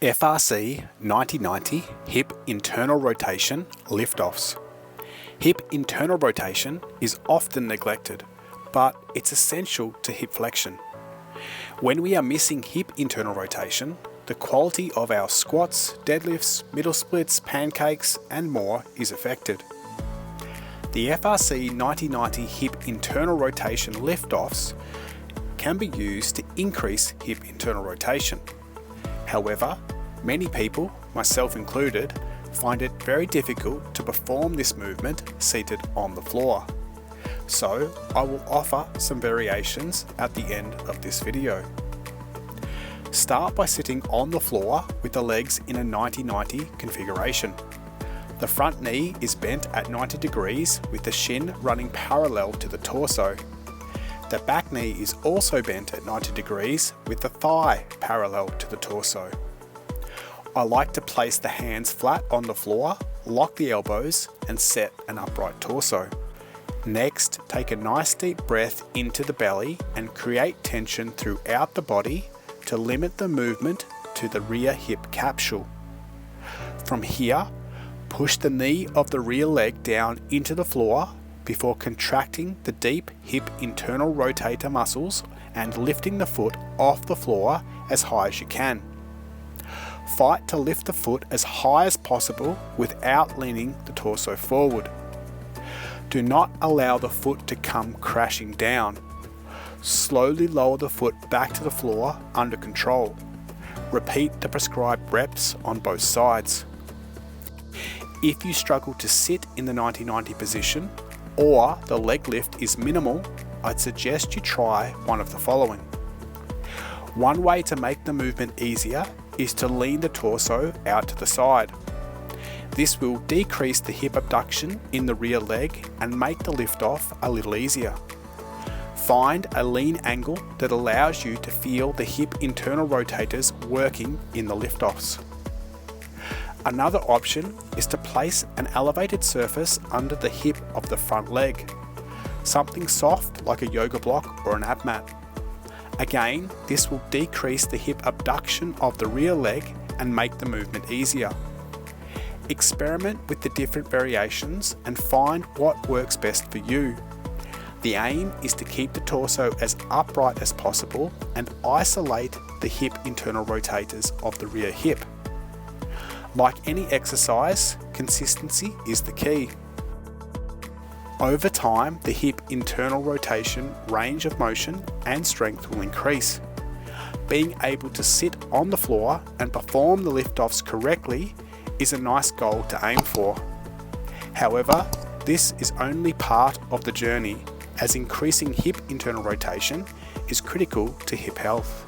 FRC 90-90 hip internal rotation lift-offs. Hip internal rotation is often neglected, but it's essential to hip flexion. When we are missing hip internal rotation, the quality of our squats, deadlifts, middle splits, pancakes, and more is affected. The FRC 90-90 hip internal rotation lift-offs can be used to increase hip internal rotation. However, many people, myself included, find it very difficult to perform this movement seated on the floor. So I will offer some variations at the end of this video. Start by sitting on the floor with the legs in a 90-90 configuration. The front knee is bent at 90 degrees with the shin running parallel to the torso. The back knee is also bent at 90 degrees with the thigh parallel to the torso. I like to place the hands flat on the floor, lock the elbows, and set an upright torso. Next, take a nice deep breath into the belly and create tension throughout the body to limit the movement to the rear hip capsule. From here, push the knee of the rear leg down into the floor before contracting the deep hip internal rotator muscles and lifting the foot off the floor as high as you can. Fight to lift the foot as high as possible without leaning the torso forward. Do not allow the foot to come crashing down. Slowly lower the foot back to the floor under control. Repeat the prescribed reps on both sides. If you struggle to sit in the 90-90 position, or the leg lift is minimal, I'd suggest you try one of the following. One way to make the movement easier is to lean the torso out to the side. This will decrease the hip abduction in the rear leg and make the lift off a little easier. Find a lean angle that allows you to feel the hip internal rotators working in the lift offs. Another option is to place an elevated surface under the hip of the front leg, something soft like a yoga block or an ab mat. Again, this will decrease the hip abduction of the rear leg and make the movement easier. Experiment with the different variations and find what works best for you. The aim is to keep the torso as upright as possible and isolate the hip internal rotators of the rear hip. Like any exercise, consistency is the key. Over time, the hip internal rotation, range of motion, and strength will increase. Being able to sit on the floor and perform the lift-offs correctly is a nice goal to aim for. However, this is only part of the journey, as increasing hip internal rotation is critical to hip health.